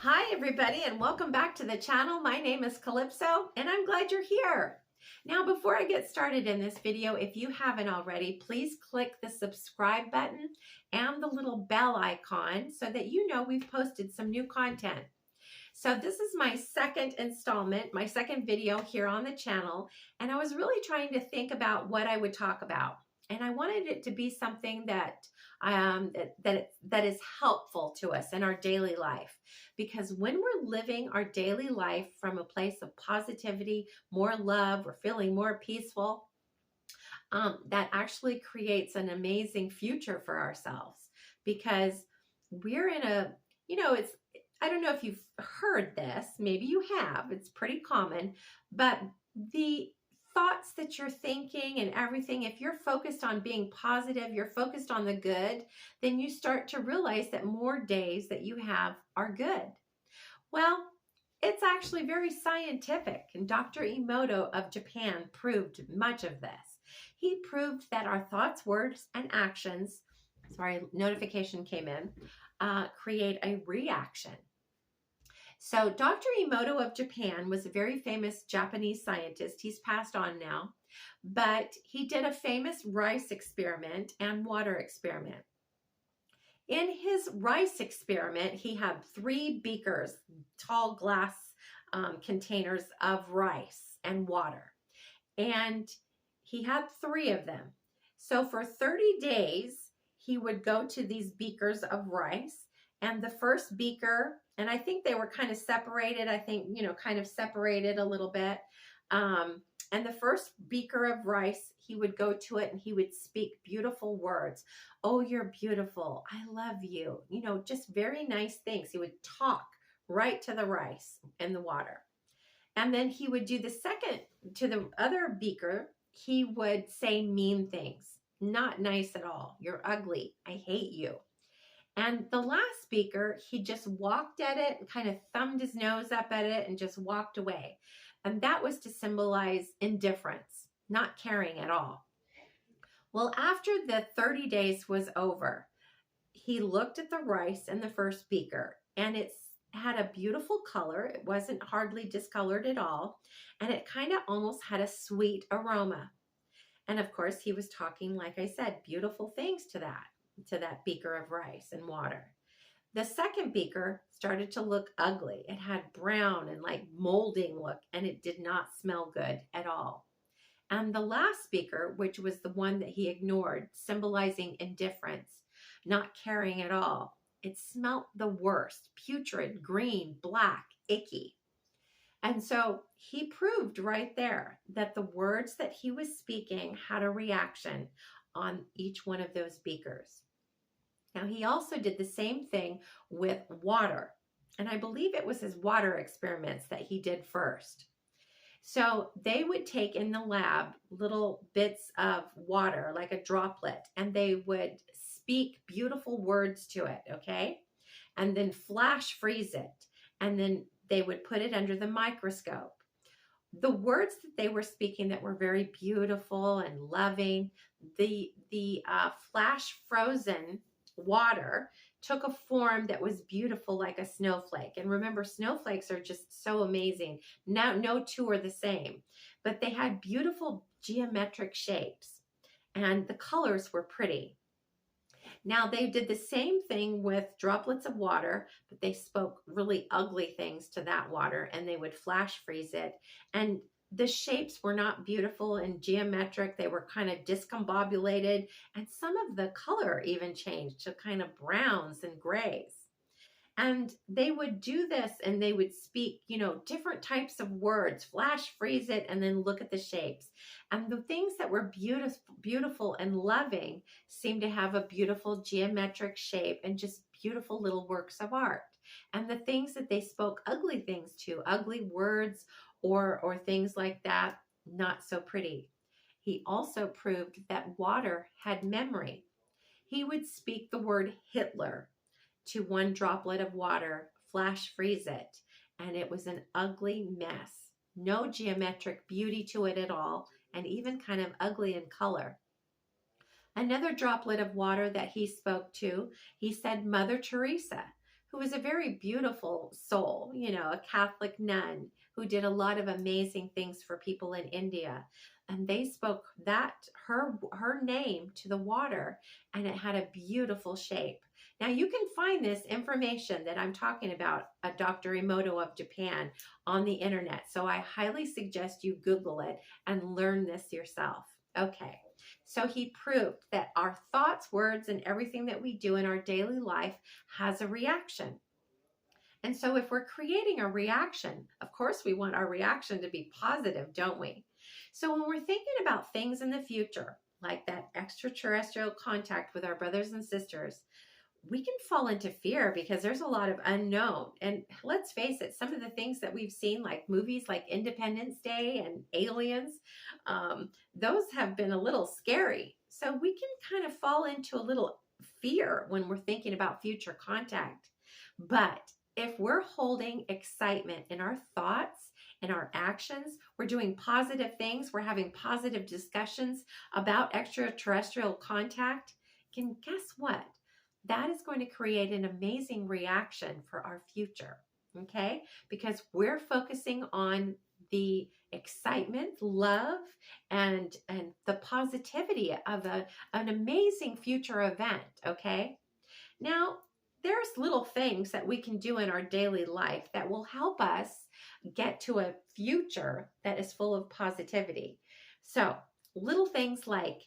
Hi everybody and welcome back to the channel. My name is Calypso and I'm glad you're here. Now before I get started in this video, if you haven't already, please click the subscribe button and the little bell icon so that you know we've posted some new content. So this is my second installment, my second video here on the channel, and I was really trying to think about what I would talk about. And I wanted it to be something that is helpful to us in our daily life. Because when we're living our daily life from a place of positivity, more love, we're feeling more peaceful, that actually creates an amazing future for ourselves. Because we're in a, I don't know if you've heard this, maybe you have, it's pretty common, but the thoughts that you're thinking and everything, if you're focused on being positive, you're focused on the good, then you start to realize that more days that you have are good. Well, it's actually very scientific, and Dr. Emoto of Japan proved much of this. He proved that our thoughts, words, and actions, sorry, notification came in, create a reaction. So Dr. Emoto of Japan was a very famous Japanese scientist. He's passed on now, but he did a famous rice experiment and water experiment. In his rice experiment, he had 3 beakers, tall glass containers of rice and water, and he had 3 of them. So for 30 days, he would go to these beakers of rice, and the first beaker, and I think they were kind of separated, kind of separated a little bit. And the first beaker of rice, he would go to it and he would speak beautiful words. Oh, you're beautiful. I love you. Just very nice things. He would talk right to the rice and the water. And then he would do the second to the other beaker. He would say mean things. Not nice at all. You're ugly. I hate you. And the last speaker, he just walked at it and kind of thumbed his nose up at it and just walked away. And that was to symbolize indifference, not caring at all. Well, after the 30 days was over, he looked at the rice in the first beaker, and it had a beautiful color. It wasn't hardly discolored at all. And it kind of almost had a sweet aroma. And of course, he was talking, like I said, beautiful things to that beaker of rice and water. The second beaker started to look ugly. It had brown and like molding look, and it did not smell good at all. And the last beaker, which was the one that he ignored, symbolizing indifference, not caring at all, it smelt the worst, putrid, green, black, icky. And so he proved right there that the words that he was speaking had a reaction on each one of those beakers. Now, he also did the same thing with water, and I believe it was his water experiments that he did first. So they would take in the lab little bits of water, like a droplet, and they would speak beautiful words to it, okay? And then flash freeze it, and then they would put it under the microscope. The words that they were speaking that were very beautiful and loving, the flash frozen water took a form that was beautiful like a snowflake. And remember, snowflakes are just so amazing. Now, no two are the same, but they had beautiful geometric shapes and the colors were pretty. Now, they did the same thing with droplets of water, but they spoke really ugly things to that water, and they would flash freeze it. And the shapes were not beautiful and geometric. They were kind of discombobulated, and some of the color even changed to kind of browns and grays. And they would do this, and they would speak, different types of words, flash freeze it, and then look at the shapes. And the things that were beautiful and loving seemed to have a beautiful geometric shape and just beautiful little works of art. And the things that they spoke ugly things to, ugly words or things like that, not so pretty. He also proved that water had memory. He would speak the word Hitler to one droplet of water, flash freeze it, and it was an ugly mess. No geometric beauty to it at all, and even kind of ugly in color. Another droplet of water that he spoke to, he said Mother Teresa. who was a very beautiful soul, you know, a Catholic nun who did a lot of amazing things for people in India. And they spoke her name to the water, and it had a beautiful shape. Now you can find this information that I'm talking about, Dr. Emoto of Japan, on the internet. So I highly suggest you Google it and learn this yourself. Okay. So he proved that our thoughts, words, and everything that we do in our daily life has a reaction. And so if we're creating a reaction, of course we want our reaction to be positive, don't we? So when we're thinking about things in the future, like that extraterrestrial contact with our brothers and sisters, we can fall into fear because there's a lot of unknown. And let's face it, some of the things that we've seen, like movies like Independence Day and Aliens, those have been a little scary. So we can kind of fall into a little fear when we're thinking about future contact. But if we're holding excitement in our thoughts and our actions, we're doing positive things, we're having positive discussions about extraterrestrial contact, guess what? That is going to create an amazing reaction for our future, okay? Because we're focusing on the excitement, love, and the positivity of an amazing future event, okay? Now, there's little things that we can do in our daily life that will help us get to a future that is full of positivity. So, little things like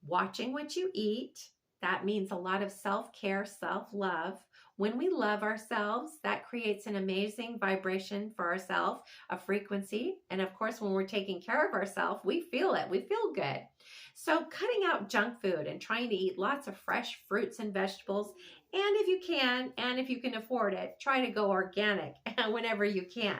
watching what you eat. That means a lot of self-care, self-love. When we love ourselves, that creates an amazing vibration for ourselves, a frequency. And of course, when we're taking care of ourselves, we feel it. We feel good. So cutting out junk food and trying to eat lots of fresh fruits and vegetables. And if you can, and if you can afford it, try to go organic whenever you can.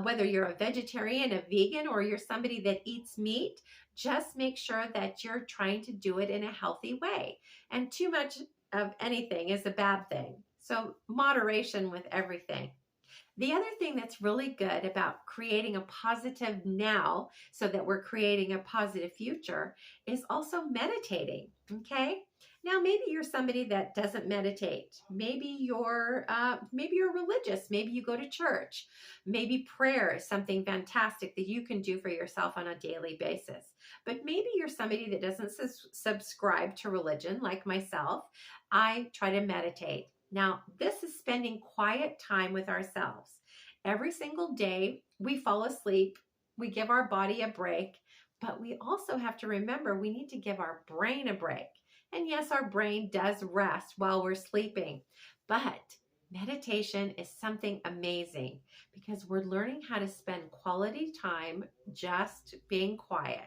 Whether you're a vegetarian, a vegan, or you're somebody that eats meat, just make sure that you're trying to do it in a healthy way. And too much of anything is a bad thing. So moderation with everything. The other thing that's really good about creating a positive now so that we're creating a positive future is also meditating, okay? Now, maybe you're somebody that doesn't meditate. Maybe you're religious. Maybe you go to church. Maybe prayer is something fantastic that you can do for yourself on a daily basis. But maybe you're somebody that doesn't subscribe to religion like myself. I try to meditate. Now, this is spending quiet time with ourselves. Every single day, we fall asleep, we give our body a break, but we also have to remember we need to give our brain a break. And yes, our brain does rest while we're sleeping, but meditation is something amazing because we're learning how to spend quality time just being quiet.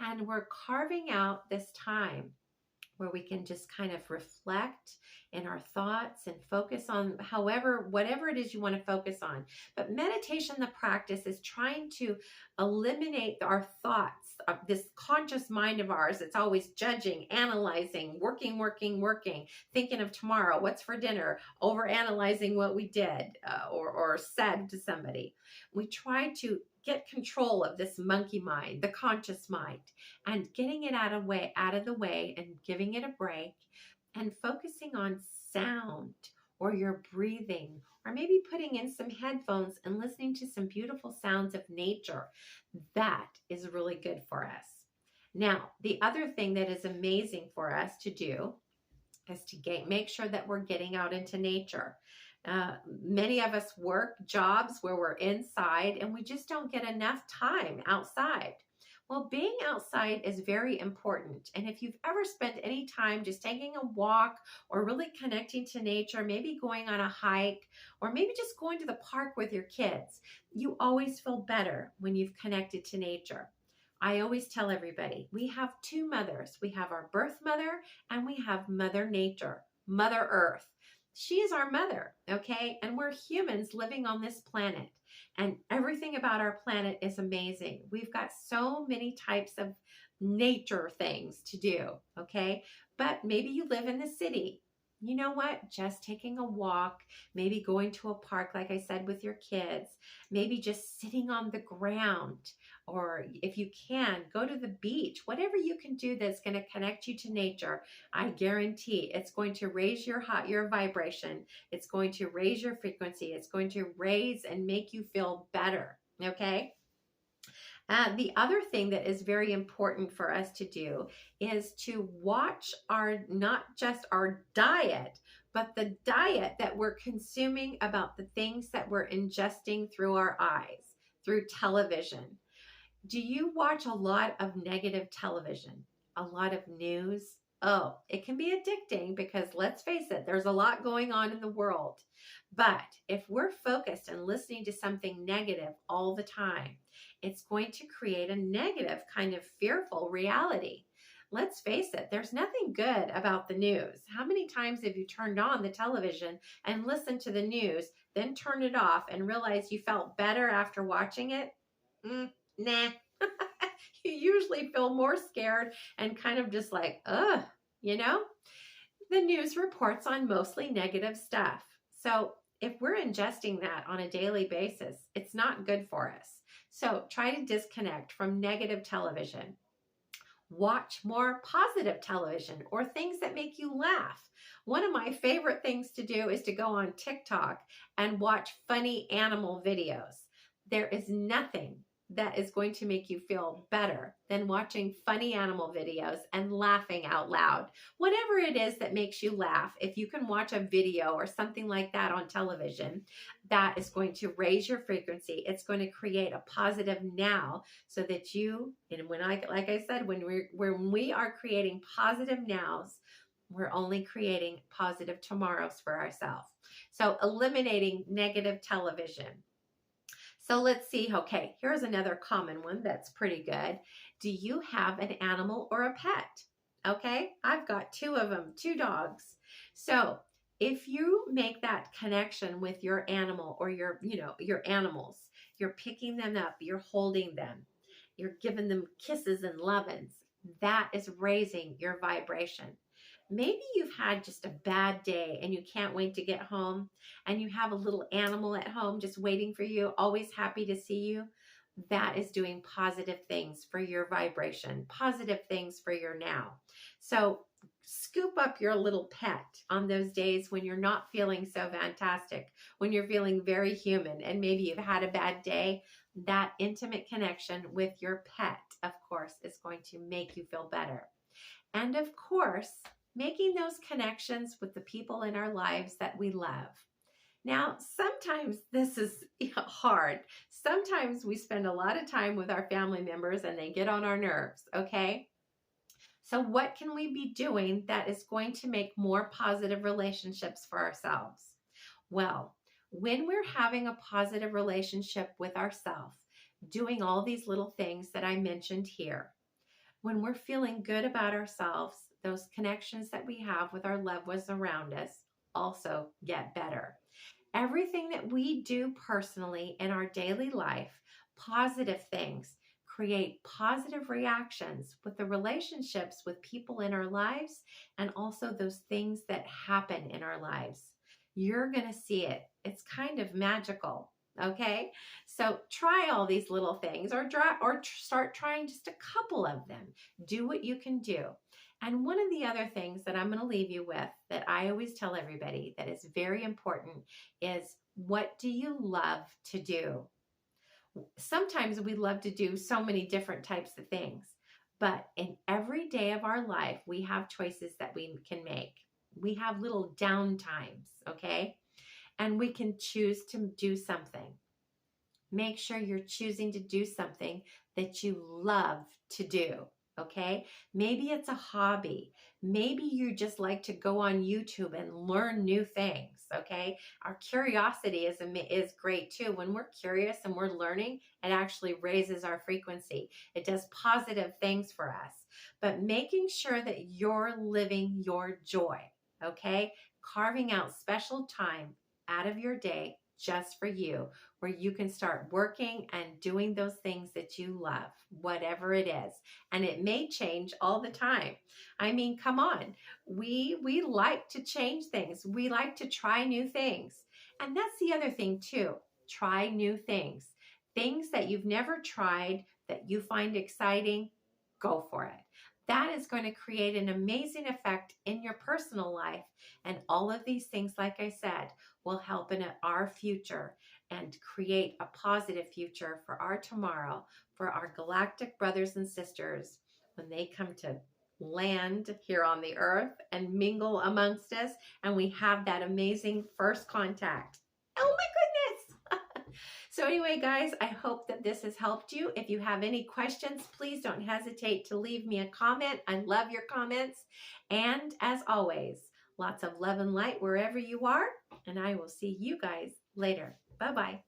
And we're carving out this time where we can just kind of reflect in our thoughts and focus on whatever it is you want to focus on. But meditation, the practice, is trying to eliminate our thoughts of this conscious mind of ours. It's always judging, analyzing, working, thinking of tomorrow, what's for dinner, over analyzing what we did or said to somebody. We try to get control of this monkey mind, the conscious mind, and getting it out of the way and giving it a break and focusing on sound or your breathing, or maybe putting in some headphones and listening to some beautiful sounds of nature. That is really good for us. Now, the other thing that is amazing for us to do is to make sure that we're getting out into nature. Many of us work jobs where we're inside and we just don't get enough time outside. Well, being outside is very important. And if you've ever spent any time just taking a walk or really connecting to nature, maybe going on a hike, or maybe just going to the park with your kids, you always feel better when you've connected to nature. I always tell everybody, we have two mothers. We have our birth mother and we have Mother Nature, Mother Earth. She is our mother, okay? And we're humans living on this planet. And everything about our planet is amazing. We've got so many types of nature things to do, okay? But maybe you live in the city. You know what? Just taking a walk, maybe going to a park, like I said, with your kids, maybe just sitting on the ground or if you can, go to the beach. Whatever you can do that's going to connect you to nature, I guarantee it's going to raise your vibration. It's going to raise your frequency. It's going to raise and make you feel better. Okay. The other thing that is very important for us to do is to watch not just our diet, but the diet that we're consuming, about the things that we're ingesting through our eyes, through television. Do you watch a lot of negative television? A lot of news? Oh, it can be addicting because let's face it, there's a lot going on in the world. But if we're focused and listening to something negative all the time, it's going to create a negative kind of fearful reality. Let's face it, there's nothing good about the news. How many times have you turned on the television and listened to the news, then turned it off and realized you felt better after watching it? Nah. You usually feel more scared and kind of just like, ugh, you know? The news reports on mostly negative stuff. So if we're ingesting that on a daily basis, it's not good for us. So try to disconnect from negative television. Watch more positive television or things that make you laugh. One of my favorite things to do is to go on TikTok and watch funny animal videos. There is nothing that is going to make you feel better than watching funny animal videos and laughing out loud. Whatever it is that makes you laugh, if you can watch a video or something like that on television, that is going to raise your frequency. It's going to create a positive now, so that you, and like I said, when we are creating positive nows, we're only creating positive tomorrows for ourselves. So eliminating negative television. So let's see. Okay, here's another common one that's pretty good. Do you have an animal or a pet? Okay, I've got two of them, two dogs. So if you make that connection with your animal or your animals, you're picking them up, you're holding them, you're giving them kisses and lovins, that is raising your vibration. Maybe you've had just a bad day and you can't wait to get home, and you have a little animal at home just waiting for you, always happy to see you. That is doing positive things for your vibration, positive things for your now. So scoop up your little pet on those days when you're not feeling so fantastic, when you're feeling very human and maybe you've had a bad day. That intimate connection with your pet, of course, is going to make you feel better. And of course, making those connections with the people in our lives that we love. Now, sometimes this is hard. Sometimes we spend a lot of time with our family members and they get on our nerves, okay? So what can we be doing that is going to make more positive relationships for ourselves? Well, when we're having a positive relationship with ourselves, doing all these little things that I mentioned here, when we're feeling good about ourselves, those connections that we have with our loved ones around us also get better. Everything that we do personally in our daily life, positive things, create positive reactions with the relationships with people in our lives, and also those things that happen in our lives. You're going to see it. It's kind of magical. Okay, so try all these little things, or start trying just a couple of them. Do what you can do. And one of the other things that I'm going to leave you with, that I always tell everybody that is very important, is what do you love to do? Sometimes we love to do so many different types of things, but in every day of our life, we have choices that we can make. We have little down times, okay? And we can choose to do something. Make sure you're choosing to do something that you love to do, okay? Maybe it's a hobby. Maybe you just like to go on YouTube and learn new things, okay? Our curiosity is great too. When we're curious and we're learning, it actually raises our frequency. It does positive things for us. But making sure that you're living your joy, okay? Carving out special time out of your day just for you, where you can start working and doing those things that you love, whatever it is. And it may change all the time. I mean, come on. We like to change things. We like to try new things. And that's the other thing too. Try new things. Things that you've never tried that you find exciting, go for it. That is going to create an amazing effect in your personal life. And all of these things, like I said, will help in our future and create a positive future for our tomorrow, for our galactic brothers and sisters when they come to land here on the earth and mingle amongst us, and we have that amazing first contact. Oh my goodness. So anyway, guys, I hope that this has helped you. If you have any questions, please don't hesitate to leave me a comment. I love your comments. And as always, lots of love and light wherever you are, and I will see you guys later. Bye-bye.